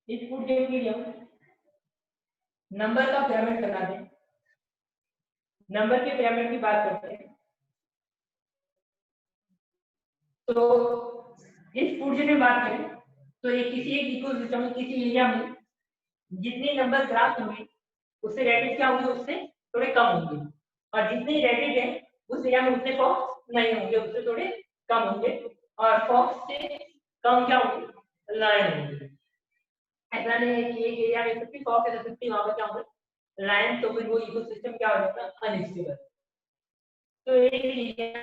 इस food chain के लिए हम नंबर का पिरामिड बना दें। नंबर के पिरामिड की बात करते हैं तो इस फूड चेन में बात करें तो ये किसी एक इकोसिस्टम में किसी एरिया में जितने नंबर ग्राफ होंगे उससे रेडियस क्या होंगे, उससे थोड़े कम होंगे, और जितने रेडियस है उस एरिया में उतने फॉक्स नहीं होंगे, उससे थोड़े कम होंगे, और फॉक्स से कम क्या होंगे, लायन होंगे। ऐसा नहीं है कि एक एरिया में 50 फॉक्स है तो 50 वहां पर क्या होंगे, लायन, तो फिर वो इकोसिस्टम क्या हो जाता है, अनस्टेबल। तो एक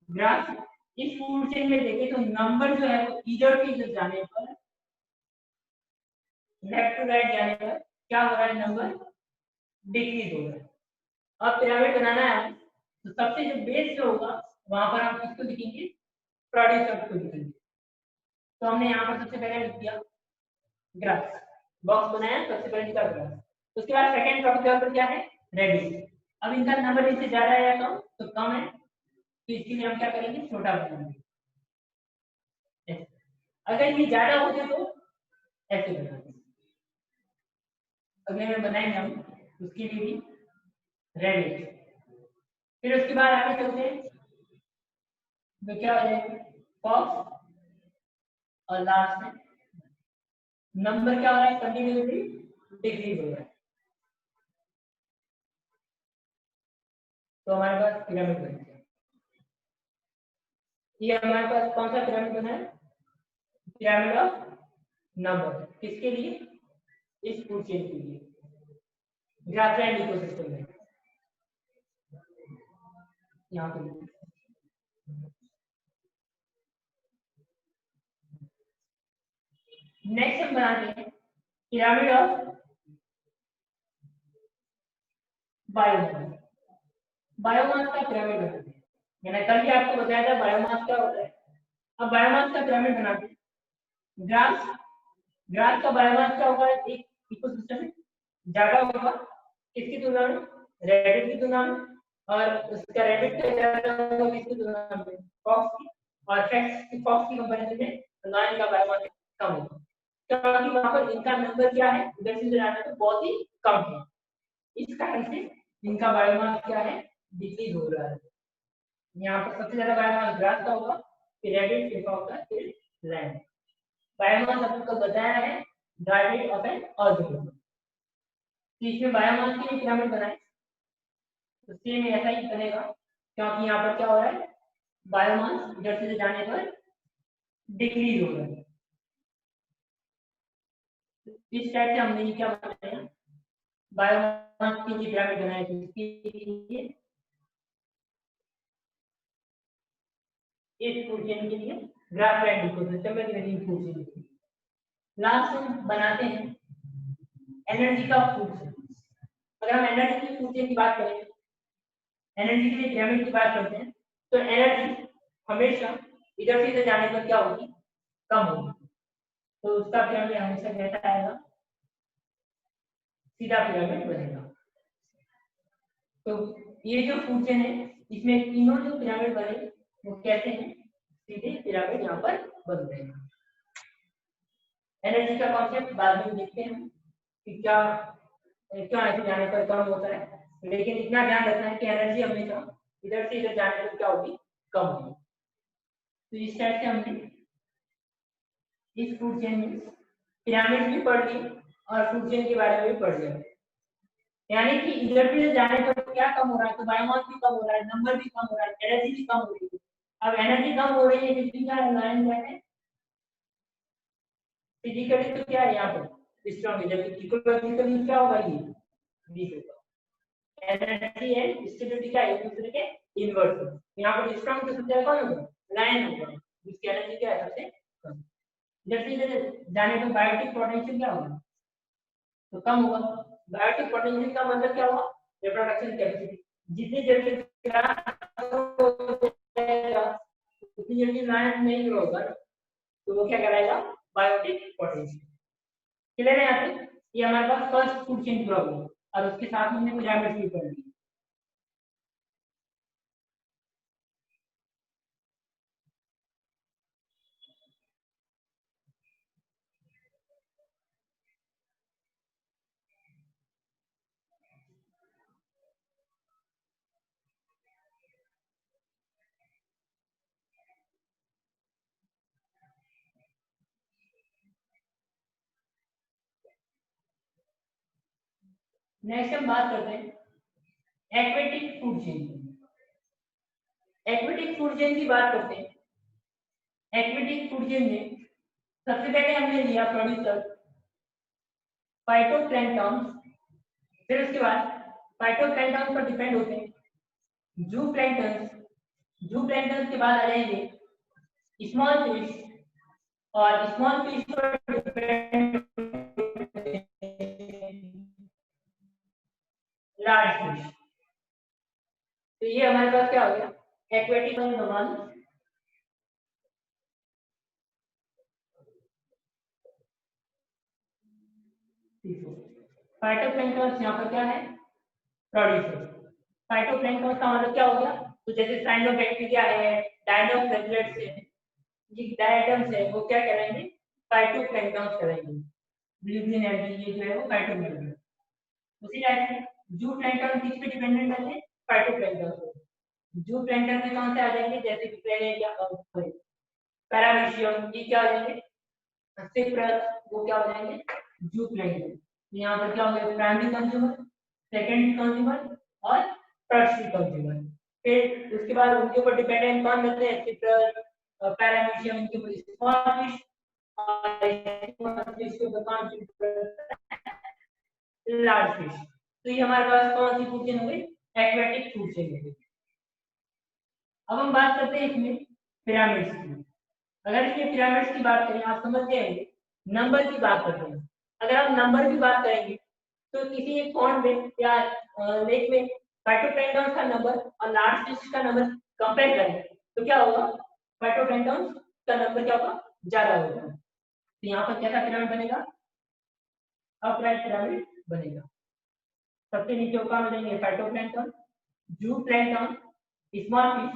ग्राफ इस फूड चेन में देखें तो नंबर जो है वो इधर की तरफ जाने पर, लेफ्ट टू राइट जाने पर क्या हो रहा है, नंबर डिक्रीज हो रहा है। अब पिरामिड बनाना है तो सबसे जो बेस जो होगा वहां पर हम किसको लिखेंगे, प्रोड्यूसर को लिखेंगे। तो हमने यहाँ पर सबसे पहले लिख दिया ग्राफ, बॉक्स बनाया, सबसे पहले लिखा ग्राफ। उसके बाद सेकंड प्रोड्यूसर क्या है, रेडियस। अब इनका नंबर इससे ज्यादा है या कम, तो कम है, तो इसके लिए हम क्या करेंगे, छोटा बनाएंगे। अगर ये ज्यादा हो जाए तो ऐसे बनाएंगे। अगले में बनाएंगे हम उसके लिए भी रेडियस। फिर उसके बाद आगे चलते हैं तो क्या हो जाएगा, फर्स्ट और लास्ट में नंबर क्या हो रहा है, कंटिन्यूसली डिक्रीज हो रहा है। तो हमारे पास पिरामिड बन गया। ये हमारे पास कौन सा पिरामिड बना है, पिरामिड ऑफ नंबर। किसके लिए, इस फूड चेन के लिए, ग्रासलैंड इकोसिस्टम में। यहाँ पे नेक्स्ट हम बनाते हैं पिरामिड ऑफ बायोमास। बायोमास का पिरामिड बनाते हैं। मैंने कल भी आपको बताया था बायोमास क्या होता है। अब बायोमास का पिरामिड बनाते हैं। ग्रास ग्रास का बायोमास क्या होगा, एक इकोसिस्टम में ज्यादा होगा किसकी तुलना में, रेडिट की तुलना में, और उसका रेडिट का ज्यादा होगा किसकी तुलना में, फॉक्स की, और फॉक्स की कंपैरिजन में लायन का बायोमास कम होगा, क्योंकि वहां पर इनका नंबर क्या है, उधर से जाना तो बहुत ही कम है। इस कारण से इनका बायोमास क्या है, डिक्रीज हो रहा है। यहाँ पर सबसे ज्यादा बायोमास ग्रास का होगा, फिर रेडिट, फिर होगा, फिर लैंड। बायोमास आपको बताया है डायरेक्ट ऑफ एन ऑर्गेनिज्म। तो इसमें बायोमास के लिए पिरामिड बनाए तो सेम ऐसा ही बनेगा, क्योंकि यहाँ पर क्या हो रहा है, बायोमास इधर से जाने पर डिक्रीज हो रहा है। इस टाइप से हमने ये क्या बनाया, बायोमास के लिए पिरामिड बनाया, इसके लिए इस फूड चेन के लिए ग्रासलैंड इकोसिस्टम में ग्रीन फूड चेन। लास्ट हम बनाते हैं एनर्जी का फूड चेन। अगर हम एनर्जी की फूड चेन की बात करें, एनर्जी के लिए पिरामिड की बात करते हैं, तो एनर्जी हमेशा इधर से इधर जाने पर क्या होगी, कम होगी। तो उसका पिरामिड हमेशा कैसा आएगा, सीधा पिरामिड बनेगा। तो ये जो फूड चेन है इसमें तीनों जो पिरामिड बने वो कैसे हैं, सीधे पिरामिड यहाँ पर बन रहे हैं। एनर्जी का कॉन्सेप्ट बाद में देखते हैं कि क्या क्यों ऐसे जाने पर कम होता है, लेकिन इतना ध्यान रखना है कि एनर्जी हमेशा इधर से इधर जाने पर क्या होगी, कम होगी। तो इस टाइप से हमने इस फूड चेन में पिरामिड भी पढ़ ली और फूड चेन के बारे में भी पढ़ लिया। यानी कि इधर से जाने पर क्या कम हो रहा है, तो बायोमास भी कम हो रहा है, नंबर भी कम हो रहा है, एनर्जी भी कम हो रही है। अब एनर्जी कम हो रही है, जितनी क्या है, लाइन क्या है, फिजिकली तो क्या है यहाँ पर स्ट्रॉन्ग है, जबकि इकोलॉजिकली क्या होगा, ये वीक होगा। एनर्जी है स्टेबिलिटी क्या है, एक दूसरे के इनवर्स है। यहाँ पर स्ट्रॉन्ग तो सबसे कौन होगा, लाइन होगा, जिसकी एनर्जी क्या है, सबसे कम। जैसे इधर जाने पर बायोटिक पोटेंशियल क्या होगा, तो कम होगा। बायोटिक पोटेंशियल का मतलब क्या हुआ, रिप्रोडक्शन कैपेसिटी। जितनी जल्दी उतनी जल्दी लाइन नहीं होगा, तो वो क्या कराएगा, बायोटिक पोटेंशियल। क्लियर है यहाँ पे, ये हमारे पास फर्स्ट फूड चेन प्रॉब्लम, और उसके साथ में हमने पिरामिड भी कर ली। नेक्स्ट हम बात करते हैं एक्वेटिक फूड चेन की। एक्वेटिक फूड चेन की बात करते हैं। एक्वेटिक फूड चेन में सबसे पहले हमने लिया प्रोड्यूसर फाइटोप्लैंक्टन, फिर उसके बाद फाइटोप्लैंक्टन पर डिपेंड होते हैं जूप्लैंक्टन, जूप्लैंक्टन के बाद आ जाएंगे स्मॉल फिश, और स्मॉल फिश पर डिपेंड लार्ज फिश। तो ये हमारे पास क्या हो गया एक्वेटिक नॉर्मल। फाइटोप्लैंक्टन यहाँ पर क्या है प्रोड्यूसर। फाइटोप्लैंक्टन का मतलब क्या हो गया, तो जैसे साइनोबैक्टीरिया है, डायनोफ्लेगेलेट्स है, ये डायटम्स है, वो क्या करेंगे फाइटोप्लैंक्टन करेंगे। ब्लूग्रीन एल्गी ये जो है वो फाइटोप्लैंक्टन। उसी टाइप से जूप्लैंक्टन किस पे डिपेंडेंट है फाइटोप्लैंक्टन पे। जूप्लैंक्टन में कौन से आ जाएंगे जैसे कि पहले क्या पैरामीशियम, ये क्या आ जाएंगे सिप्रस, वो क्या हो जाएंगे जूप्लैंक्टन। यहाँ पर क्या हो गया प्राइमरी कंज्यूमर, सेकेंडरी कंज्यूमर और टर्शियरी कंज्यूमर। फिर उसके बाद उनके ऊपर डिपेंडेंट कौन रहते हैं सिप्रस, पैरामीशियम, इनके ऊपर स्मॉल फिश, और फिश के ऊपर कौन लार्ज फिश। तो ये हमारे पास कौन सी फूड चेन हो गई एक्वेटिक फूड चेन हो गई। अब हम बात करते हैं इसमें पिरामिड्स की। अगर इसमें पिरामिड्स की बात करें आप समझ गए होंगे नंबर की बात करते हैं। अगर आप नंबर की बात करेंगे तो किसी एक पॉन्ड में या लेक में फाइटोप्लैंक्टन का नंबर और लार्ज फिश का नंबर कंपेयर करें तो क्या होगा फाइटोप्लैंक्टन का नंबर क्या होगा ज्यादा होगा। तो यहाँ पर कैसा पिरामिड बनेगा अपराइट पिरामिड बनेगा। सबसे नीचे कौन बनेंगे phytoplankton, जूप्लैंक्टन, small fish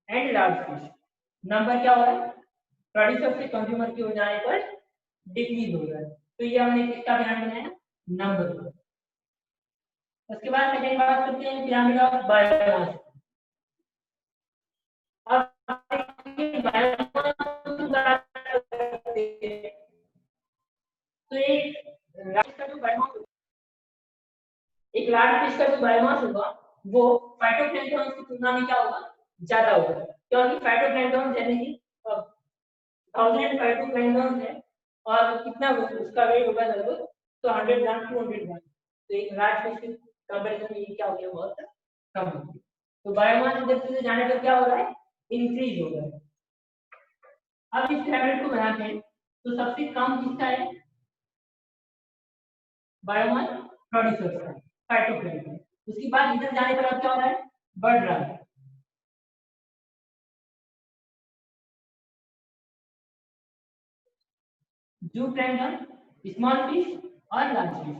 and large fish. Number क्या हो रहा है प्रोड्यूसर से कंज्यूमर की ओर जाने पर डिक्रीज हो रहा है। तो ये हमने किसका पिरामिड बनाया नंबर का। उसके बाद सेकंड बात करते हैं पिरामिड ऑफ बायोमास। अब बायोमास की बात करते हैं तो एक लार्ज फिश का जो बायोमास होगा वो फाइटोप्लैंक्टन की तुलना में क्या होगा ज्यादा होगा, क्योंकि फाइटोप्लैंक्टन यानी कि 1000 फाइटोप्लैंक्टन है और कितना उसका वेट होगा लगभग तो 100 ग्राम 200 ग्राम। तो एक लार्ज फिश के कंपैरिजन में ये क्या हो गया बहुत कम हो गया। तो बायोमास इधर से जाने पर क्या हो रहा है इंक्रीज हो रहा है। अब इस पिरामिड को बनाते हैं तो सबसे कम किसका है बायोमास प्रोड्यूसर का फाइटोप्लैंक्टन। उसके बाद इधर जाने पर अब क्या हो रहा है बढ़ रहा है। जूप्लैंक्टन, स्मॉल फिश और लार्ज फिश।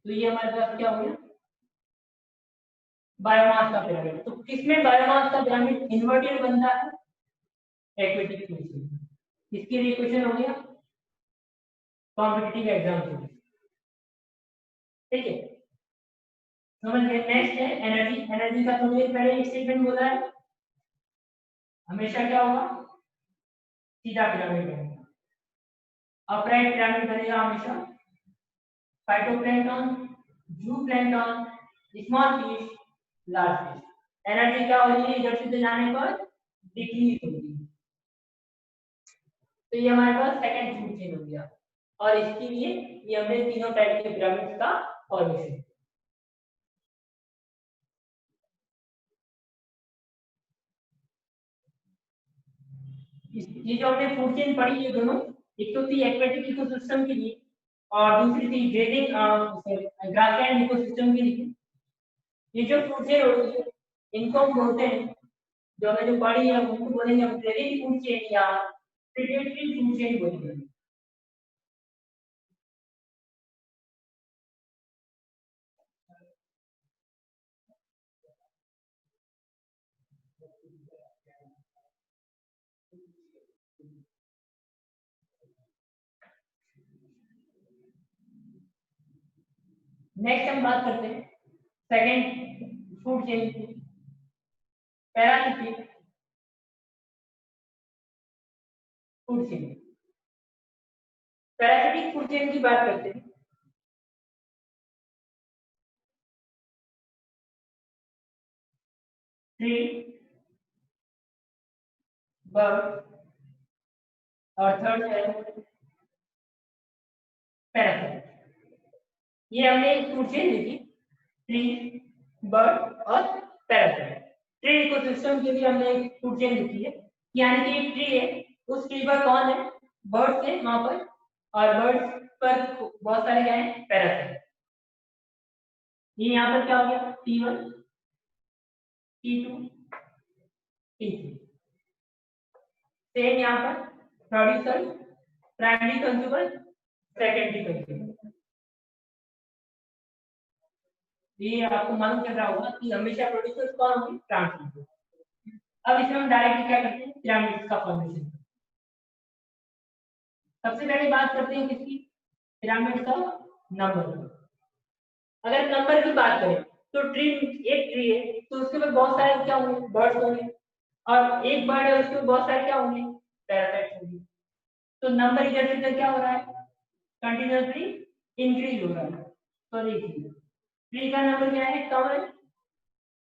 तो ये हमारे पास क्या हो गया बायोमास का पिरामिड। तो किसमें बायोमास का पिरामिड इन्वर्टेड बनता है एक्वेटिक फिश में। इसके लिए क्वेश्चन हो गया कॉम्पिटिटिव एग्जाम में। ठीक है समझ गए। नेक्स्ट है एनर्जी। एनर्जी का थोड़ी देर पहले स्टेटमेंट बोला है हमेशा क्या होगा सीधा पिरामिड बनेगा, अपराइट पिरामिड बनेगा हमेशा। Phytoplankton, जूप्लैंक्टन, small fish, large fish. Energy क्या हो रही है इधर से जाने पर डिक्रीज होगी। तो ये हमारे पास सेकंड फूड चेन हो गया और इसके लिए ये हमने तीनों टाइप के पिरामिड्स का फॉर्मेशन। ये जो हमने फूड चेन पढ़ी ये दोनों एक तो थी एक्वेटिक इकोसिस्टम के लिए और दूसरी थी ब्रीदिंग ग्रासलैंड इकोसिस्टम के लिए। ये जो फूड चेन होती है इनको हम बोलते हैं जो हमें जो पढ़ी है उनको बोलेंगे हम ट्रेडिंग फूड चेन या प्रीडेटरी फूड चेन बोलेंगे। नेक्स्ट हम बात करते हैं सेकंड फूड चेन की parasitic food chain. Parasitic food chain की बात करते हैं ट्री, बर्ड, और थर्ड है पैरासाइट। ये हमने फूड चेन लिखी, ट्री, बर्ड और पैरासाइट। ट्री इकोसिस्टम के लिए हमने एक फूड चेन लिखी है, यानी कि एक ट्री है, उस ट्री पर कौन है, बर्ड्स है वहां पर, और बर्ड्स पर बहुत सारे क्या है, पैरासाइट। ये यहाँ पर क्या हो गया, T1, T2, T3। सेम यहाँ पर producer, primary consumer, secondary consumer. ये आपको मालूम चल रहा होगा कि हमेशा प्रोड्यूसर्स कौन होंगे, ट्रांसमीटर। अब इसमें हम डायरेक्टली क्या करते हैं, पिरामिड्स का फॉर्मेशन। सबसे पहले बात करते हैं किसकी, पिरामिड का नंबर। अगर नंबर की बात करें तो ट्री, एक ट्री है तो उसके ऊपर बहुत सारे क्या होंगे, बर्ड्स होंगे, और एक बर्ड है उसके ऊपर बहुत सारे क्या होंगे, पैरासाइट्स होंगे। तो नंबर इधर से इधर क्या हो रहा है, कंटिन्यूअसली इंक्रीज हो रहा है। तो देखिए ट्री का नंबर क्या है, कम है,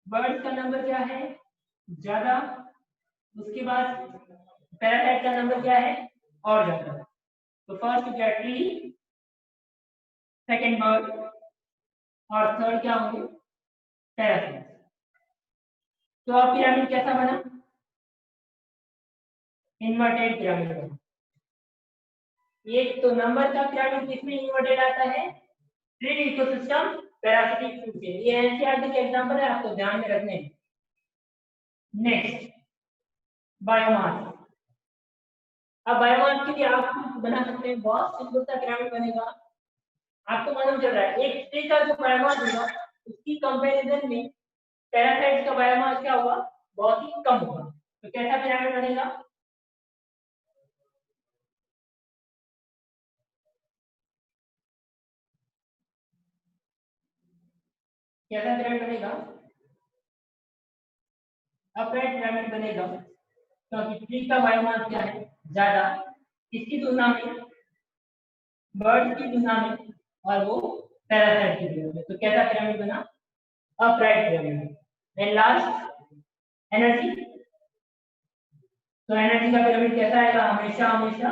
बर्ड्स का नंबर क्या है, ज्यादा, उसके बाद पैरासाइट का नंबर क्या है, और ज्यादा। तो फर्स्ट क्या, ट्री, सेकंड बर्ड, और थर्ड क्या होंगे, पैरासाइट। तो अब पिरामिड कैसा बना, इन्वर्टेड पिरामिड बना। ये तो नंबर का पिरामिड किसमें इन्वर्टेड आता है, tree ecosystem parasitic food chain. ये एनसीईआरटी के एग्जांपल है, आपको ध्यान में रखने। Next, biomass. अब बायोमास के लिए आप बना सकते हैं, बहुत सिंपल सा पिरामिड बनेगा। आपको मालूम चल रहा है एक ट्री का जो बायोमास होगा उसकी कंपैरिजन में पैरासाइट्स का बायोमास क्या होगा, बहुत ही कम होगा। तो कैसा पिरामिड बनेगा, कैसा पिरामिड बनेगा, अपराइट पिरामिड बनेगा, क्योंकि ट्री का बायोमास क्या है, ज्यादा, इसकी तुलना में, बर्ड की तुलना में, और वो पैरासाइट की तुलना में। तो कैसा पिरामिड बना, upright pyramid. And last, energy. तो एनर्जी का पिरामिड कैसा आएगा, हमेशा हमेशा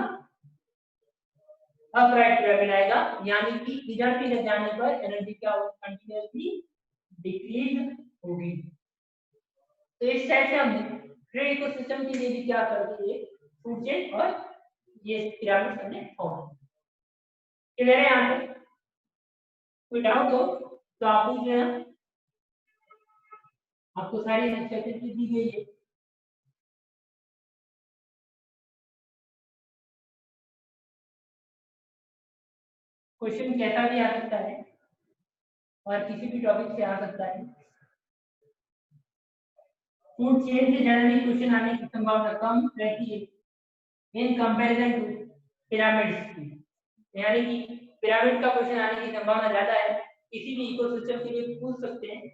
अपराइट पिरामिड आएगा, यानी कि इधर से जाने पर एनर्जी क्या होगी, कंटिन्यूअसली डिक्रीज होगी। तो इस टाइप से हमने ट्री इकोसिस्टम के लिए भी क्या करती है, फूड चेन और ये पिरामिड हमने फॉर्म। क्लियर है यहाँ पे, कोई डाउट हो तो आप पूछ लेना, आपको सारी फैसिलिटी दी गई है। क्वेश्चन कैसा भी आ सकता है और किसी भी टॉपिक से आ सकता है। फूड चेन से जनरली क्वेश्चन आने की संभावना कम रहती है इन कंपैरिजन टू पिरामिड्स की, यानी कि पिरामिड का क्वेश्चन आने की संभावना ज्यादा है, किसी भी इकोसिस्टम के लिए पूछ सकते हैं,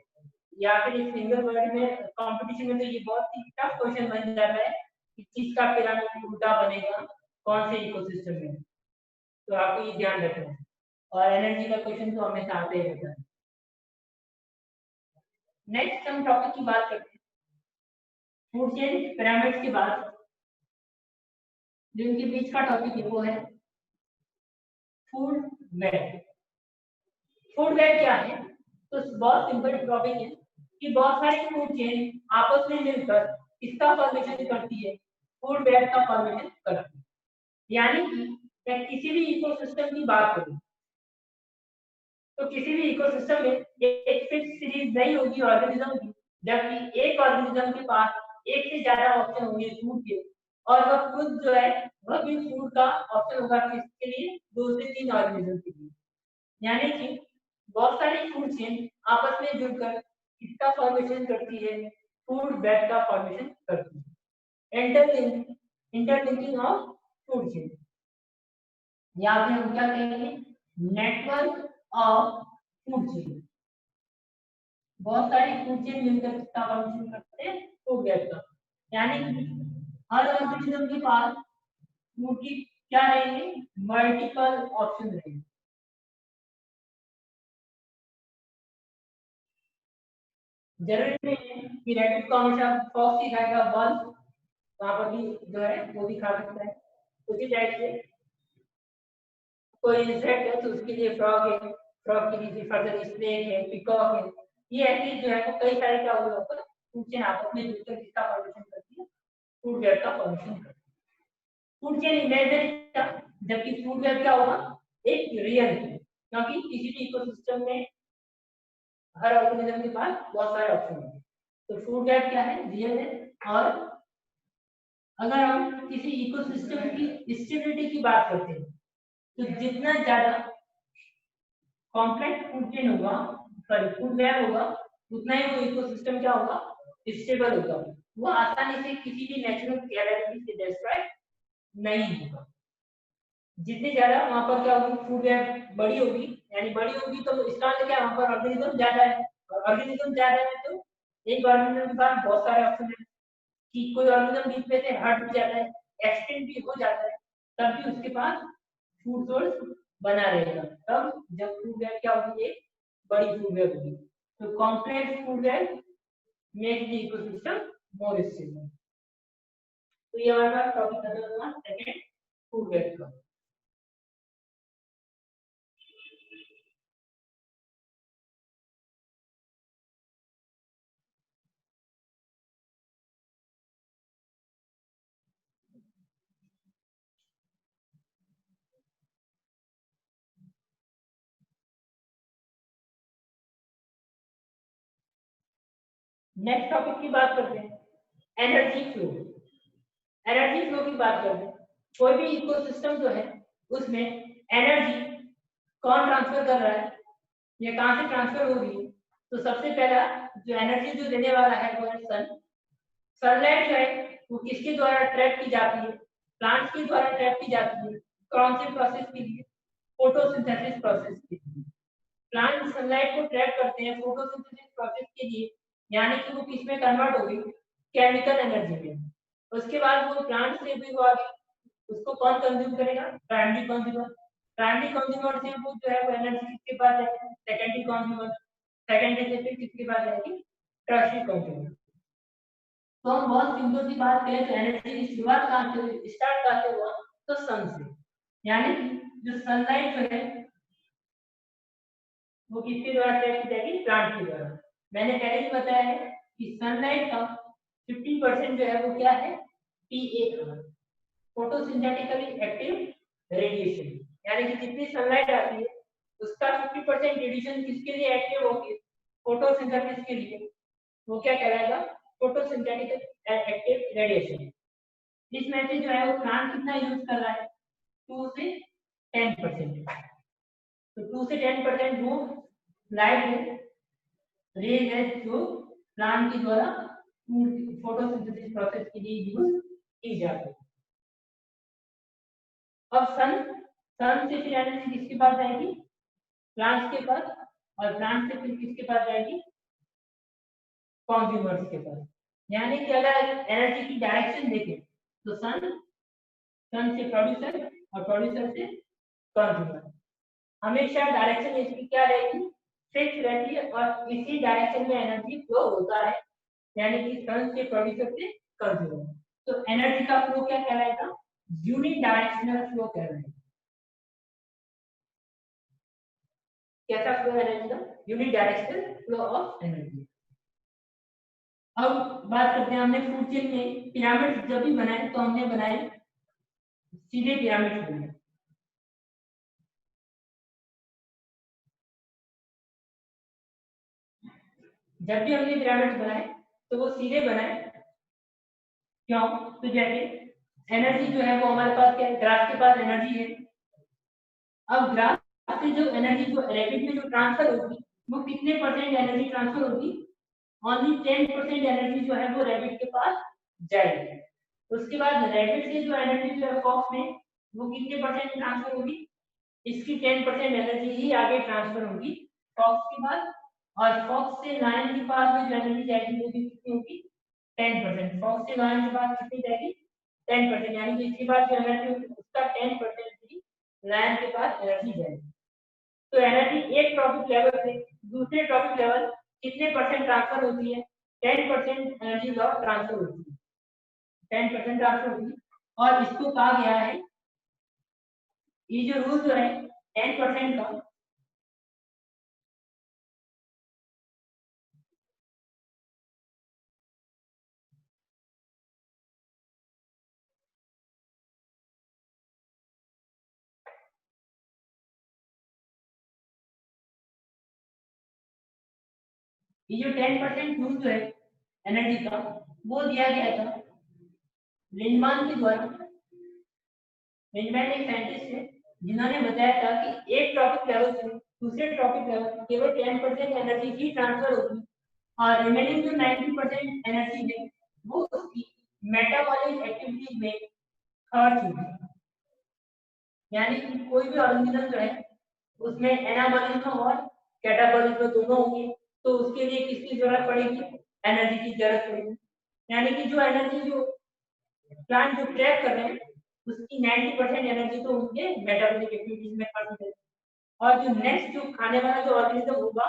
या फिर एक सिंगल वर्ड में कंपटीशन में तो ये बहुत ही टफ क्वेश्चन बन जाता है कि किसका पिरामिड उल्टा बनेगा कौन से इकोसिस्टम में। तो आपको ये ध्यान रखना है, और एनर्जी का क्वेश्चन तो हमेशा आते ही रहता है। नेक्स्ट हम टॉपिक की बात करते हैं, फूड चेन पिरामिड्स के बाद जो इनके बीच का टॉपिक है वो है फूड वेब। फूड वेब क्या है, तो बहुत सिंपल टॉपिक है कि बहुत सारी फूड चेन आपस में मिलकर किसका फॉर्मेशन करती है, फूड वेब का फॉर्मेशन करती है। यानी कि मैं किसी भी इकोसिस्टम की बात करूं तो किसी भी इकोसिस्टम में एक फिक्स सीरीज नहीं होगी ऑर्गेनिज्म की, जबकि एक ऑर्गेनिज्म के पास एक से ज्यादा ऑप्शन होंगे फूड के, और वह खुद जो है वह भी फूड का ऑप्शन होगा किसके लिए, 2 से 3 ऑर्गेनिज्म के लिए। यानी कि बहुत सारी फूड चेन आपस में जुड़कर किसका फॉर्मेशन करती है, फूड वेब का फॉर्मेशन करती है। इंटरलिंकिंग ऑफ फूड चेन, या फिर हम क्या कहेंगे, नेटवर्क ऑफ फूड चेन। बहुत सारी फूड चेन मिलकर किसका फॉर्मेशन करते हैं, फूड वेब का। यानी कि हर ऑर्गेनिज्म के पास फूड की क्या रहेंगे, मल्टीपल ऑप्शन रहेंगे। जरूरी नहीं है कि रैबिट को हमेशा फॉक्स ही खाएगा, बॉल वहां पर भी जो है वो भी खा सकता है। उसी टाइप से कोई इंसेक्ट है तो उसके लिए फ्रॉग है, फ्रॉग के लिए फर्दर स्नेक है, पिकॉक है। ये ऐसी जो है वो कई सारे क्या हुए ऊपर फूड चेन आपस में जुड़कर किसका फॉर्मेशन करती है, फूड वेब का फॉर्मेशन करती है। फूड चेन इमेजिनरी था, जबकि फूड वेब क्या होगा, एक रियल है, क्योंकि किसी भी इकोसिस्टम में हर ऑर्गेनिज्म के पास बहुत सारे ऑप्शन होंगे। तो फूड वेब क्या है, रियल है। और अगर हम किसी इकोसिस्टम की स्टेबिलिटी की बात करते हैं तो जितना ज्यादा कॉम्प्लेक्स फूड चेन होगा, सॉरी फूड वेब होगा, उतना ही वो इकोसिस्टम क्या होगा, स्टेबल होगा। वो आसानी से किसी भी नेचुरल कैलेमिटी से डिस्ट्रॉय नहीं होगा। जितनी ज्यादा वहां पर क्या होगी, फूड वेब बड़ी होगी, यानी बड़ी होगी तो इसका मतलब क्या, वहां पर ऑर्गेनिज्म ज्यादा है, और ऑर्गेनिज्म ज्यादा है तो एक ऑर्गेनिज्म के पास बहुत सारे ऑप्शन है कि कोई ऑर्गेनिज्म बीच में से हट भी जाता है, एक्सटेंड भी हो जाता है, तब भी उसके पास फूड सोर्स बना रहेगा। तब जब फूड वेब क्या होगी, एक बड़ी फूड वेब होगी। तो complex food web make the ecosystem more stable. तो ये हमारा टॉपिक खत्म हुआ सेकंड फूड वेब का। नेक्स्ट टॉपिक की बात करते हैं, एनर्जी फ्लो। एनर्जी फ्लो की बात करते हैं, कोई भी इकोसिस्टम जो है उसमें एनर्जी कौन ट्रांसफर कर रहा है, ये कहां से ट्रांसफर हो रही है। तो सबसे पहला जो एनर्जी जो देने वाला है वो है सन। सनलाइट जो है वो किसके द्वारा ट्रैप की जाती है, प्लांट्स के द्वारा ट्रैप की जाती है। कौन से प्रोसेस के लिए, फोटोसिंथेसिस प्रोसेस के लिए। प्लांट सनलाइट को ट्रैप करते हैं फोटोसिंथेसिस प्रोसेस के लिए, यानी कि वो किस में कन्वर्ट होगी, केमिकल एनर्जी में। उसके बाद वो प्लांट से भी वो आगे उसको कौन कंज्यूम करेगा, प्राइमरी कंज्यूमर। प्राइमरी कंज्यूमर से वो जो है वो एनर्जी किसके पास जाएगी, सेकेंडरी कंज्यूमर। सेकेंडरी से फिर किसके पास जाएगी, टर्शियरी कंज्यूमर। तो हम बहुत सिंपल सी बात करें तो एनर्जी की शुरुआत कहां से, स्टार्ट कहां से हुआ, तो सन से। यानी कि जो सनलाइट जो है वो किसके द्वारा ट्रैप की जाएगी, प्लांट के द्वारा। मैंने पहले ही बताया है कि सनलाइट का 50% जो है वो क्या है, पीए, फोटोसिंथेटिकली एक्टिव रेडिएशन। यानी कि जितनी सनलाइट आती है उसका 50% रेडिएशन किसके लिए एक्टिव होगी, फोटोसिंथेसिस के लिए। वो क्या कहलाएगा, फोटोसिंथेटिक एक्टिव रेडिएशन। इसमें से जो है वो प्लांट कितना यूज कर रहा है, 2 से 10%। तो 2 से 10% वो लाइट है, रेज है, जो प्लांट के द्वारा फोटोसिंथेसिस प्रोसेस के लिए यूज की जाती है। अब सन से फिर एनर्जी किसके पास जाएगी, प्लांट्स के पास, और प्लांट से फिर किसके पास जाएगी, कंज्यूमर्स के पास। यानी कि अगर एनर्जी की डायरेक्शन देखें तो सन से प्रोड्यूसर और प्रोड्यूसर से कंज्यूमर। हमेशा डायरेक्शन इसकी क्या रहेगी, फिक्स रहती है, और इसी डायरेक्शन में एनर्जी फ्लो होता है, यानी कि सन से प्रोड्यूसर से कंज्यूमर। तो एनर्जी का फ्लो क्या कहलाएगा, यूनिडायरेक्शनल फ्लो कहलाएगा। कैसा फ्लो एनर्जी का, यूनिडायरेक्शनल फ्लो ऑफ एनर्जी। अब बात करते हैं, हमने फूड चेन में पिरामिड जब भी बनाए तो हमने बनाए सीधे पिरामिड बनाए। जब भी हमने पिरामिड बनाए तो वो सीधे बनाए, क्यों, तो जैसे एनर्जी जो है वो हमारे पास क्या है, ग्रास के पास एनर्जी है। अब ग्रास से जो एनर्जी जो रैबिट में जो ट्रांसफर होगी वो कितने परसेंट एनर्जी ट्रांसफर होगी, ओनली 10% एनर्जी जो है वो रैबिट के पास जाएगी। उसके बाद रैबिट से जो एनर्जी जो है फॉक्स में वो कितने परसेंट ट्रांसफर होगी, इसकी 10% एनर्जी ही आगे ट्रांसफर होगी फॉक्स के बाद। और फॉक्स से लायन के पास में जो एनर्जी जाएगी वो भी कितनी होगी, 10%। फॉक्स से लायन के पास कितनी जाएगी, 10%। यानी कि इसके बाद जो एनर्जी होगी उसका 10% ही लायन के पास एनर्जी जाएगी। तो एनर्जी एक ट्रॉपिक लेवल से दूसरे ट्रॉपिक लेवल कितने परसेंट ट्रांसफर होती है? 10% एनर्जी लॉस ट्रांसफर होती है, 10% ट्रांसफर होती है। और इसको कहा गया है, ये जो रूल जो है 10% का, ये जो 10% रूल जो है एनर्जी का, वो दिया गया था लिंडमान के द्वारा। लिंडमैन एक साइंटिस्ट है जिन्होंने बताया था कि एक ट्रॉपिक लेवल से दूसरे ट्रॉपिक लेवल केवल 10% एनर्जी ही ट्रांसफर होगी और रिमेनिंग जो 90% एनर्जी है वो उसकी मेटाबॉलिक एक्टिविटीज में खर्च होगी। यानी कि कोई भी ऑर्गेनिज्म जो है उसमें एनाबॉलिज्म और कैटाबॉलिज्म दोनों होंगे, तो उसके लिए किसकी जरूरत पड़ेगी? एनर्जी की जरूरत पड़ेगी। यानी कि जो एनर्जी जो प्लांट जो ट्रैप कर रहे हैं उसकी 90% एनर्जी तो उनके मेटाबॉलिक एक्टिविटीज में खर्च होगी और जो नेक्स्ट जो खाने वाला जो ऑर्गेनिज्म होगा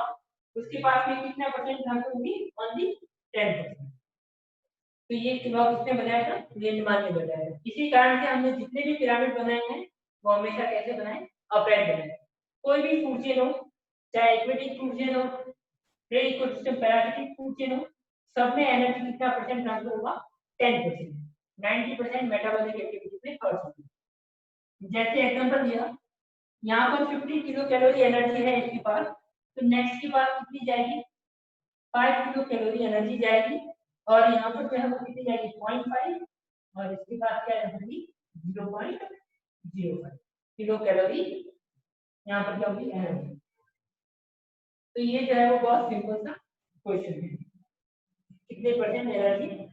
उसके पास में कितना परसेंट ट्रांसफर होगी? ओनली 10%। तो ये लॉ किसने बनाया था? लिंडमान ने बनाया था। इसी कारण से हमने जितने भी पिरामिड बनाए हैं वो हमेशा कैसे बनाए? अपराइट बनाए। कोई भी फूड चेन हो, चाहे एक्वेटिक फूड चेन हो, pre ecosystem parasitic food chain हो, सब में एनर्जी कितना परसेंट ट्रांसफर होगा? 10%। 90% मेटाबॉलिक एक्टिविटी में खर्च होगी। जैसे एग्जांपल दिया, यहाँ पर 50 किलो कैलोरी एनर्जी है इसके पास, तो नेक्स्ट के पास कितनी जाएगी? 5 किलो कैलोरी एनर्जी जाएगी और यहाँ पर जो है वो कितनी जाएगी? 0.5 और इसके बाद क्या जाएगी? 0.05 किलो कैलोरी यहाँ पर क्या होगी? एनर्जी। तो ये जो है वो बहुत सिंपल सा क्वेश्चन है, कितने परसेंट एनर्जी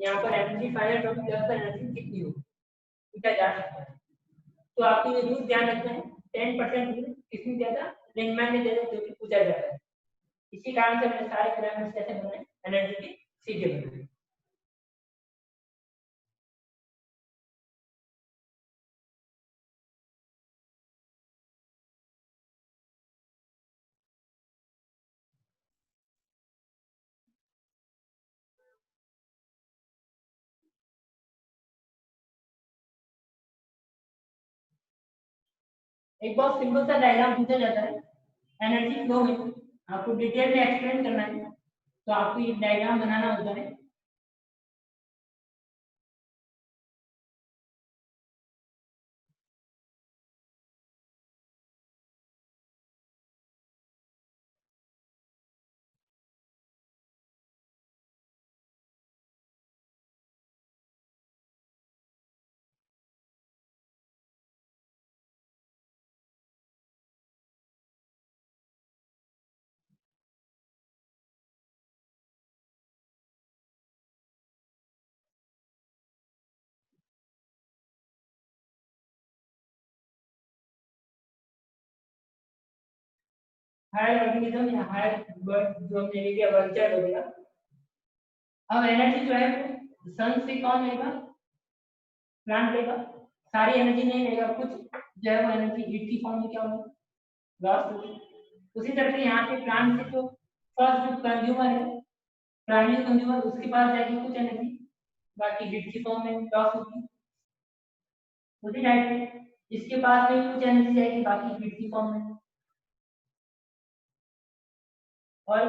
यहाँ पर एनर्जी फाइनल टॉपिक ज्यादा एनर्जी कितनी होगी पूछा जा सकता है। तो आपको ये रूल ध्यान रखना है, 10% रूल किसने दिया था? लिंडमैन ने दिया था, जो कि पूछा जाता है। इसी कारण से हमने सारे पिरामिड्स कैसे बनाए? एनर्जी के सीधे बनाए। एक बहुत सिंपल सा डायग्राम पूछा जाता है एनर्जी फ्लो में, आपको डिटेल में एक्सप्लेन करना है तो आपको ये डायग्राम बनाना होता है। हायर ऑर्गेनिज्म या हायर बर्ड जो हमने ले लिया वर्चर हो गया। अब एनर्जी जो है वो सन से कौन लेगा? प्लांट लेगा। सारी एनर्जी नहीं लेगा, कुछ जो है वो एनर्जी हीट की फॉर्म में क्या होगा? लॉस होगी। उसी तरह से यहाँ से प्लांट से जो फर्स्ट जो कंज्यूमर है, प्राइमरी कंज्यूमर, उसके पास जाएगी कुछ एनर्जी, बाकी हीट की फॉर्म में लॉस होगी। उसी टाइप से इसके पास में कुछ एनर्जी जाएगी, बाकी हीट की फॉर्म में। और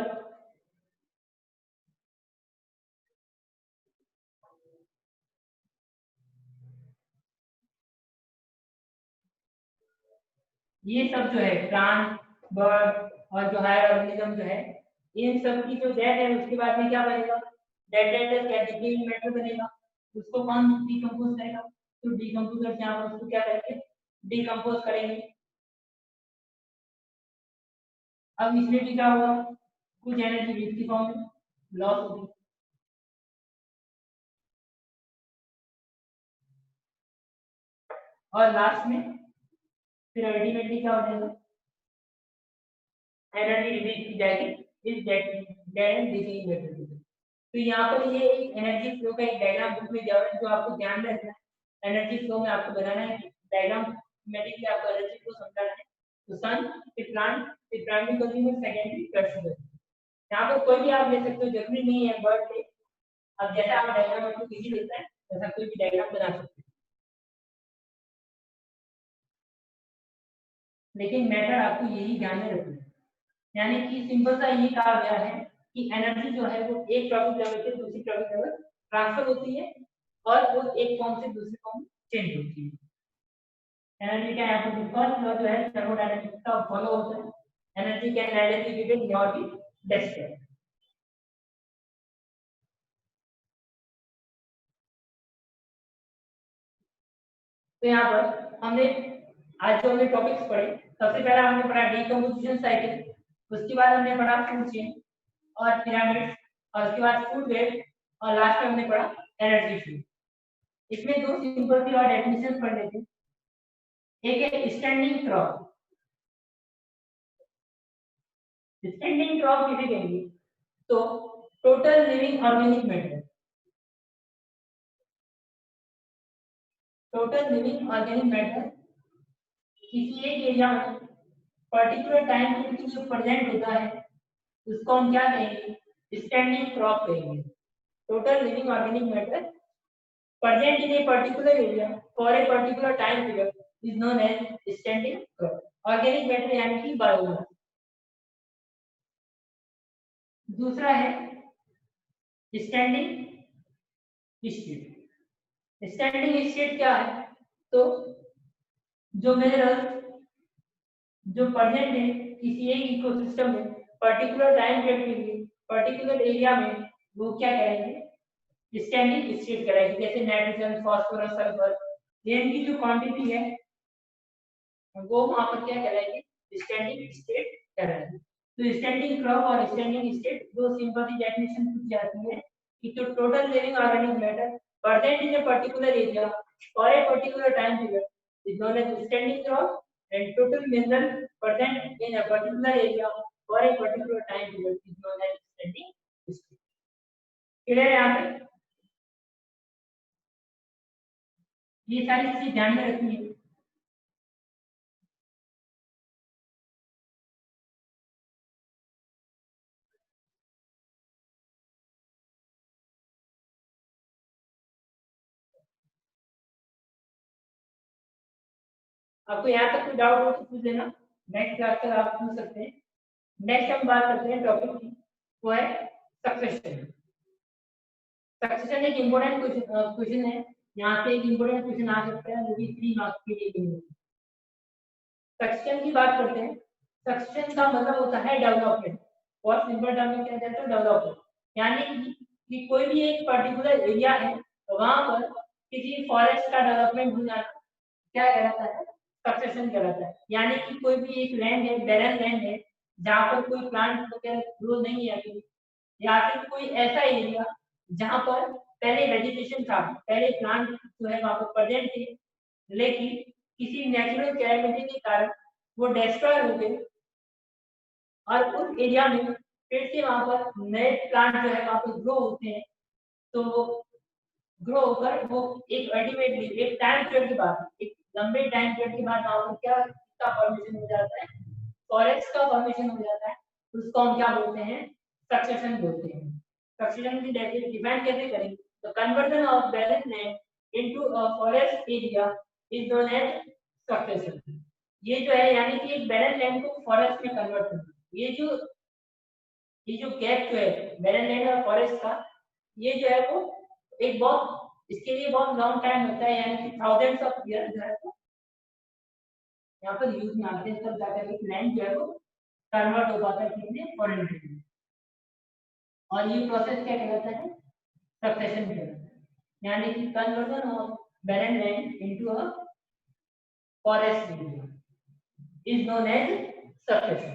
ये सब जो है प्लांट, बर्ड और जो हायर ऑर्गेनिज्म जो है, इन सब की जो डेथ है उसके बाद में क्या बनेगा? डेड एंड क्या डिकेइंग मैटर बनेगा। उसको कौन डिकम्पोज करेगा? तो डिकम्पोजर यहाँ पर उसको क्या करेंगे? डिकम्पोज करेंगे। अब इसमें भी क्या होगा? कुछ एनर्जी हीट की फॉर्म में लॉस होगी। और लास्ट में फिर अल्टीमेटली क्या हो जाएगा? एनर्जी रिलीज की जाएगी इस डेड एंड डिकेइंग मैटर। तो यहाँ पर ये एक एनर्जी फ्लो का एक डायग्राम बुक में दिया हुआ है जो आपको ध्यान में रखना है। एनर्जी फ्लो में आपको बनाना है डायग्राम, मेडिकली आपको एनर्जी फ्लो समझाना है। तो सन, फिर प्लांट, फिर प्राइमरी कंज्यूमर, सेकेंडरी, टर्शियरी। यहाँ पर कोई भी आप ले सकते हो, जरूरी नहीं है बर्ड पे। अब जैसा आप डायग्राम आपको इजी लगता है वैसा कोई भी डायग्राम बना सकते हो, लेकिन मैटर आपको यही ध्यान में रखना है। यानी कि सिंपल सा ये कहा गया है कि एनर्जी जो है वो एक टॉपिक लेवल से दूसरी टॉपिक लेवल ट्रांसफर होती है और वो एक फॉर्म से दूसरे फॉर्म चेंज होती है। एनर्जी का यहाँ पर फर्स्ट लॉ जो है थर्मोडायनामिक्स का फॉलो होता है, energy can neither be created nor be destroyed। तो यहाँ पर हमने आज जो हमने टॉपिक्स पढ़े, सबसे पहला हमने पढ़ा डीकंपोजिशन साइकिल, उसके बाद हमने पढ़ा फूड चेन और पिरामिड, और उसके बाद फूड वेब, और लास्ट में हमने पढ़ा एनर्जी फील्ड। इसमें दो सिंपल सी और डेफिनेशन पढ़ लेते हैं। एक है स्टैंडिंग क्रॉप। स्टैंडिंग क्रॉप किसे कहेंगे? तो total living organic matter, total living organic matter किसी एक एरिया में पर्टिकुलर टाइम के लिए जो प्रेजेंट होता है उसको हम क्या कहेंगे? स्टैंडिंग क्रॉप कहेंगे। Total living organic matter present in a particular area for a particular time period is known as standing crop। Organic matter यानी कि बायोमास। दूसरा है स्टैंडिंग स्टेट। स्टैंडिंग स्टेट क्या है? तो जो मिनरल जो प्रेजेंट है किसी एक इकोसिस्टम में पर्टिकुलर टाइम पीरियड के लिए पर्टिकुलर एरिया में, वो क्या कहेंगे? स्टैंडिंग स्टेट कहलाएगी। जैसे नाइट्रोजन, फास्फोरस, सल्फर, इनकी जो क्वांटिटी है वो वहां पर क्या कहलाएगी? स्टैंडिंग स्टेट कहलाएगी। तो स्टैंडिंग क्रॉप और स्टैंडिंग स्टेट दो सिंपल सी डेफिनेशन पूछी जाती है कि जो total living organic matter present in a particular area for a particular time period is known as standing crop, and total mineral present in a particular area for a particular time period is known as standing state. Clear है यहाँ पे? ये सारी चीजें ध्यान में रखनी है। आपको यहाँ तक कोई डाउट हो तो पूछ लेना, नेक्स्ट क्लास तक आप पूछ सकते हैं। नेक्स्ट हम बात करते हैं टॉपिक की, वो है सक्सेशन। सक्सेशन एक इम्पोर्टेंट क्वेश्चन है। यहाँ से एक इम्पोर्टेंट क्वेश्चन आ सकता है, वो भी 3 मार्क्स के लिए। सक्सेशन की बात करते हैं। सक्सेशन का मतलब होता है डेवलपमेंट, और सिंपल टर्म में क्या कहते हैं? डेवलपमेंट। यानी कि कोई भी एक पर्टिकुलर एरिया है तो वहां पर किसी फॉरेस्ट का डेवलपमेंट हो जाना क्या कहलाता है? सक्सेशन कहलाता है। यानी कि कोई भी एक लैंड है, बैरन लैंड है, जहाँ पर कोई प्लांट वगैरह ग्रो नहीं है अभी, या फिर कोई ऐसा एरिया जहाँ पर पहले वेजिटेशन था, पहले प्लांट जो है वहाँ पर प्रेजेंट थे, लेकिन किसी नेचुरल कैलेमिटी के कारण वो डिस्ट्रॉय हो गए, और उस एरिया में फिर से वहाँ पर नए प्लांट जो है वहाँ पर ग्रो होते हैं। तो ग्रो होकर वो एक अल्टीमेटली एक टाइम पीरियड के बाद, एक लंबे टाइम पीरियड के बाद वहाँ पर क्या का फॉर्मेशन हो जाता है? फॉरेस्ट का फॉर्मेशन हो जाता है। उसको हम क्या बोलते हैं? सक्सेशन बोलते हैं। सक्सेशन की डिफाइन कैसे करेंगे? तो conversion of balance land into a forest area is known as succession. ये जो है यानी कि एक बैलेंस लैंड को फॉरेस्ट में कन्वर्ट करना। ये जो गैप जो है बैलेंस लैंड और फॉरेस्ट का, ये जो है वो एक बहुत, इसके लिए बहुत लॉन्ग टाइम होता है, यानी कि थाउजेंड्स ऑफ ईयर जो है वो यहाँ पर यूज में आते हैं, तब जाकर एक लैंड जो है वो कन्वर्ट हो पाता है कितने फॉरेन में। और ये प्रोसेस क्या कहलाता है? सक्सेशन कहलाता है। यानी कि conversion of barren land into a forest area is known as succession.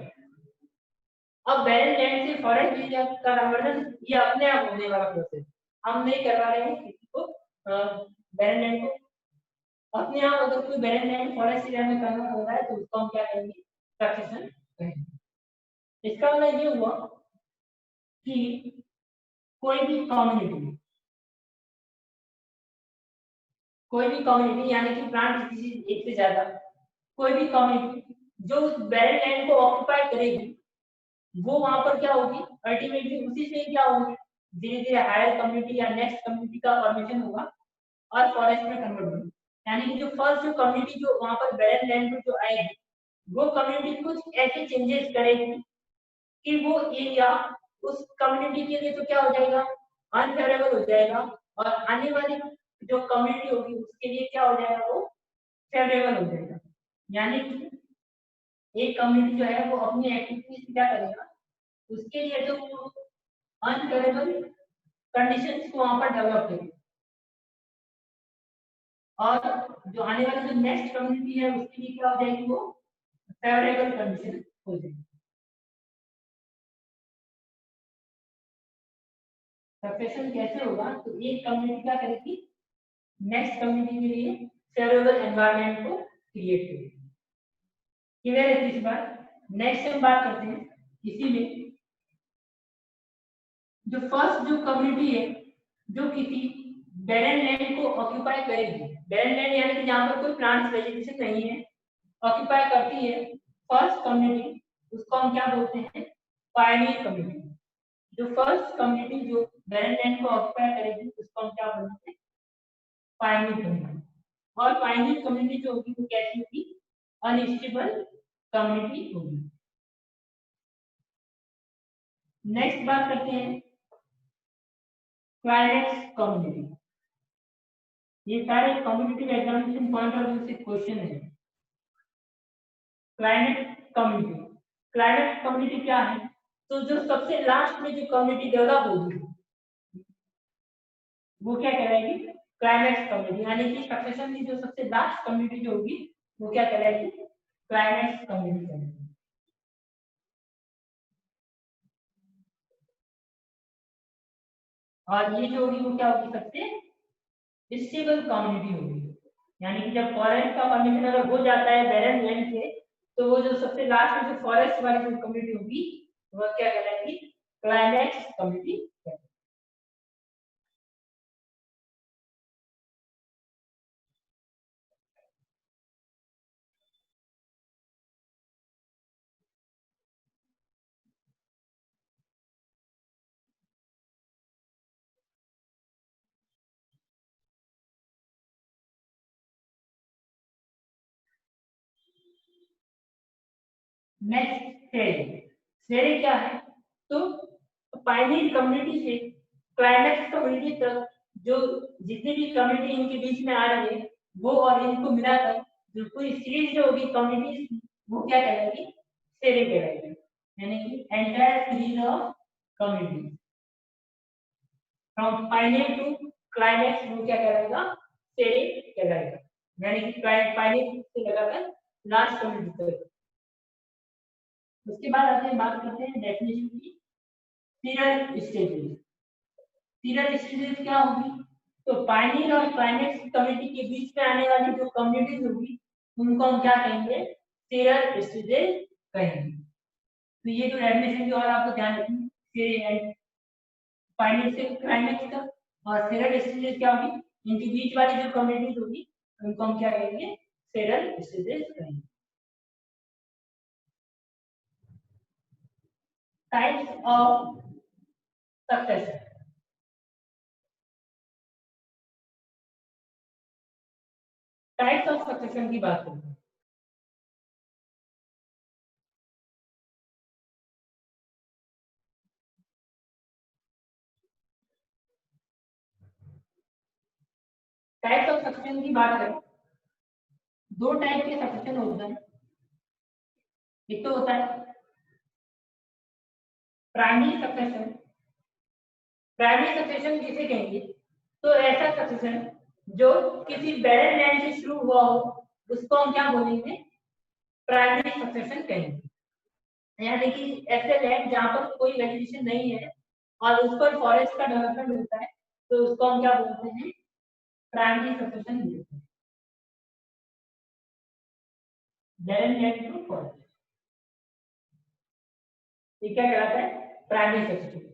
अब barren लैंड से फॉरेस्ट एरिया का कन्वर्जन ये अपने आप होने वाला प्रोसेस, हम नहीं करवा रहे हैं किसी को। barren लैंड को अपने आप अगर कोई barren लैंड फॉरेस्ट एरिया में कन्वर्ट हो रहा है तो उसको हम क्या कहेंगे? सक्सेशन कहेंगे। इसका मतलब ये हुआ कि कोई भी कम्युनिटी, यानी कि प्लांट स्पीशीज एक से ज्यादा, कोई भी कम्युनिटी जो उस बैरन लैंड को ऑक्युपाई करेगी, वो वहां पर क्या होगी, अल्टीमेटली उसी से क्या होगी, धीरे धीरे हायर कम्युनिटी या नेक्स्ट कम्युनिटी का फॉर्मेशन होगा और फॉरेस्ट में कन्वर्ट होगी। यानी कि जो फर्स्ट जो कम्युनिटी जो वहां पर बैरन लैंड में जो आएगी, वो कम्युनिटी कुछ ऐसे चेंजेस करेगी कि वो एरिया उस कम्युनिटी के लिए तो क्या हो जाएगा, अनफेवरेबल हो जाएगा, और आने वाली जो कम्युनिटी होगी उसके लिए क्या हो जाएगा, वो फेवरेबल हो जाएगा। यानी कि एक कम्युनिटी जो है वो अपनी एक्टिविटीज क्या करेगा, उसके लिए जो अनफेवरेबल कंडीशंस को वहां पर डेवलप करेगा, और जो आने वाली जो नेक्स्ट कम्युनिटी है उसके लिए क्या हो जाएगी, वो फेवरेबल कंडीशन हो जाएगी। सक्सेशन कैसे होगा, तो एक कम्युनिटी क्या करेगी, नेक्स्ट कम्युनिटी के लिए फेवरेबल एनवायरनमेंट को क्रिएट करेगी। क्लियर है इस बार। नेक्स्ट हम बात करते हैं इसी में, जो फर्स्ट जो कम्युनिटी है जो किसी बैरन लैंड को ऑक्यूपाई करेगी, बैरन लैंड यानी कि जहां पर कोई प्लांट्स वेजिटेशन नहीं है, ऑक्यूपाई करती है फर्स्ट कम्युनिटी, उसको हम क्या बोलते हैं, पायनियर कम्युनिटी। जो फर्स्ट कम्युनिटी जो बैरन लैंड को ऑक्यूपाई करेगी उसको हम क्या बोलते हैं, पायनियर कम्युनिटी। और पायनियर कम्युनिटी जो होगी वो कैसी होगी, अनस्टेबल कम्युनिटी होगी। नेक्स्ट बात करते हैं क्लाइमेक्स कम्युनिटी। ये सारे community examination point of view से क्वेश्चन है। क्लाइमेट कम्युनिटी, क्लाइमेट कम्युनिटी क्या है, तो जो सबसे लास्ट में जो कम्युनिटी डेवलप होगी वो क्या कहलाएगी, क्लाइमेक्स कम्युनिटी। यानी कि सक्सेशन की जो सबसे लास्ट कम्युनिटी जो होगी वो क्या कहलाएगी, क्लाइमेक्स कम्युनिटी। और ये जो होगी वो क्या होगी, सबसे स्टेबल कम्युनिटी होगी। यानी कि जब फॉरेस्ट का फॉर्मेशन अगर हो जाता है बैरन लैंड से, तो वो जो सबसे लास्ट में जो फॉरेस्ट वाली जो कम्युनिटी होगी वो क्या कहलाएगी, क्लाइमेक्स कम्युनिटी। नेक्स्ट सेरी, सेरी क्या है, तो पायनियर कम्युनिटी से क्लाइमेक्स कम्युनिटी तक जो जितनी भी कम्युनिटी इनके बीच में आ रही है वो और इनको मिलाकर जो पूरी सीरीज जो होगी कम्युनिटीज वो क्या कहलाएगी, सेरी कहलाएगी। यानी कि entire series of community from pioneer to climax वो क्या कहलाएगा, सेरी कहलाएगा। यानी कि पायनियर से लगाकर लास्ट कम्युनिटी तक। उसके बाद आते हैं, बात करते हैं डेफिनेशन की, सीरियल स्टेजेस। सीरियल स्टेजेस क्या होगी, तो पायनियर और क्लाइमेक्स कम्युनिटी के बीच में आने वाली जो कम्युनिटीज होगी उनको हम क्या कहेंगे, सीरियल स्टेजेस कहेंगे। तो ये जो डेफिनेशन की और आपको ध्यान रखनी, सीरियल पायनियर से क्लाइमेक्स का, और सीरियल स्टेजेस क्या होगी, इनके बीच वाली जो कम्युनिटीज होगी उनको हम क्या कहेंगे, सीरियल स्टेजेस कहेंगे। Types of succession, types of succession की बात करें, टाइप्स ऑफ सक्सेशन की बात करें, दो टाइप के सक्सेशन होते हैं। एक तो होता है प्राइमरी सक्सेशन। प्राइमरी सक्सेशन किसे कहेंगे, तो ऐसा सक्सेशन जो किसी बैरन लैंड से शुरू हुआ हो उसको हम क्या बोलेंगे, प्राइमरी सक्सेशन कहेंगे। यानी कि ऐसे लैंड जहाँ पर कोई वेजिटेशन नहीं है और उस पर फॉरेस्ट का डेवलपमेंट होता है, तो उसको हम क्या बोलते हैं, प्राइमरी सक्सेशन बोलते हैं। बैरन लैंड टू फॉरेस्ट, ये क्या कहलाता है, प्राइमरी सक्सेशन।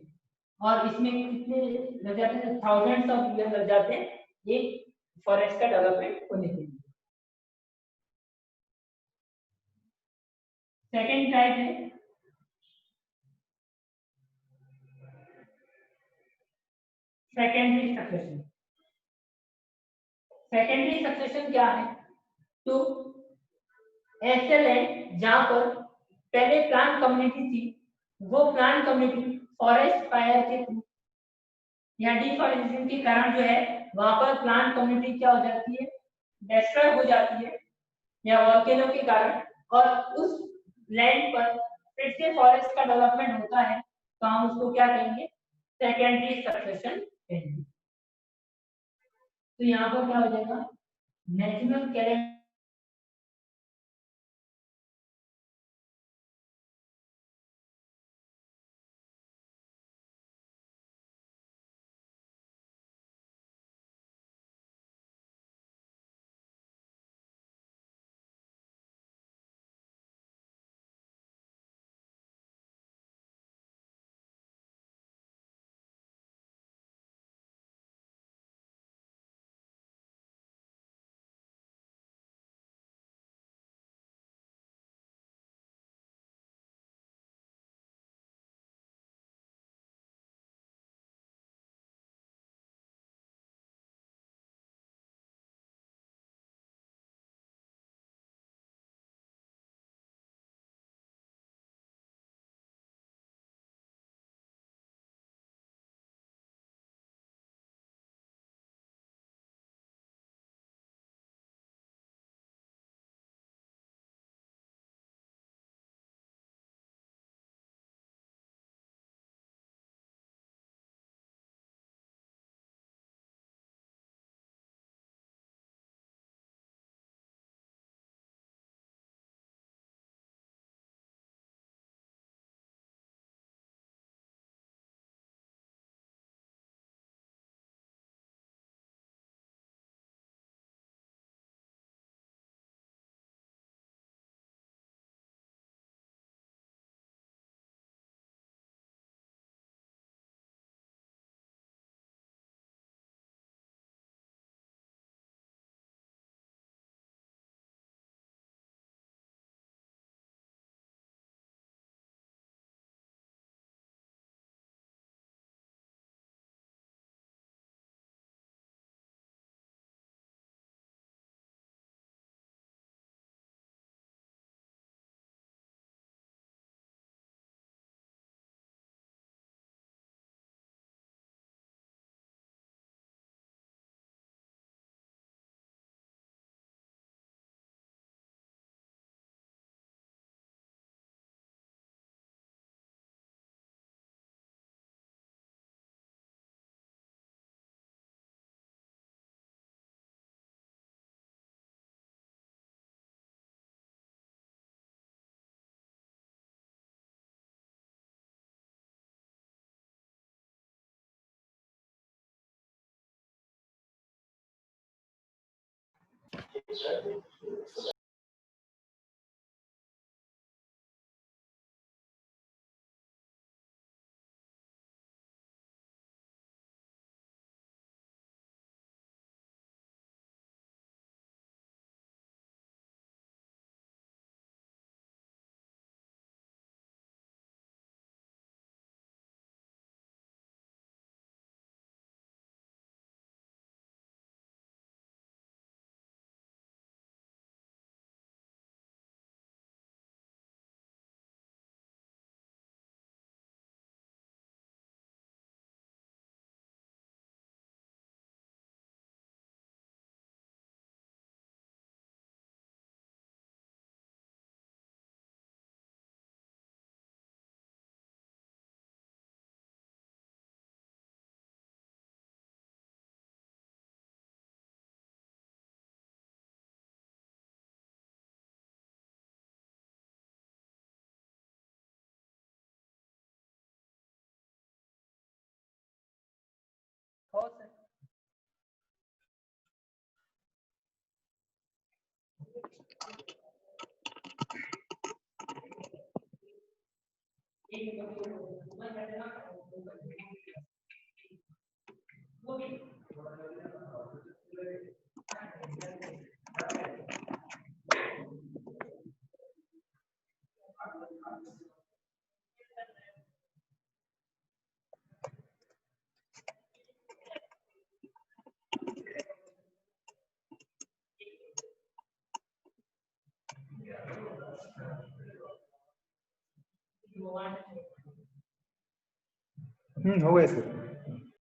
और इसमें कितने लग जाते हैं, थाउजेंड्स ऑफ ईयर लग जाते हैं ये फॉरेस्ट का डेवलपमेंट होने के लिए। सेकेंड टाइप है सेकेंडरी सक्सेशन। सेकेंडरी सक्सेशन क्या है? तो ऐसे लैंड जहां पर पहले प्लांट कम्युनिटी थी, वो प्लांट कम्युनिटी फॉरेस्ट फायर के थ्रू या डिफॉरेस्टेशन के कारण जो है वहां पर प्लांट कम्युनिटी क्या हो जाती है, डिस्ट्रॉय हो जाती है या वॉल्केनो के कारण, और उस लैंड पर फिर से फॉरेस्ट का डेवलपमेंट होता है, तो हम उसको क्या कहेंगे? सेकेंडरी सक्सेशन कहेंगे। तो यहाँ पर क्या हो जाएगा? नेचुरल कैरेक्टर हो सकता 1 हो गए सर।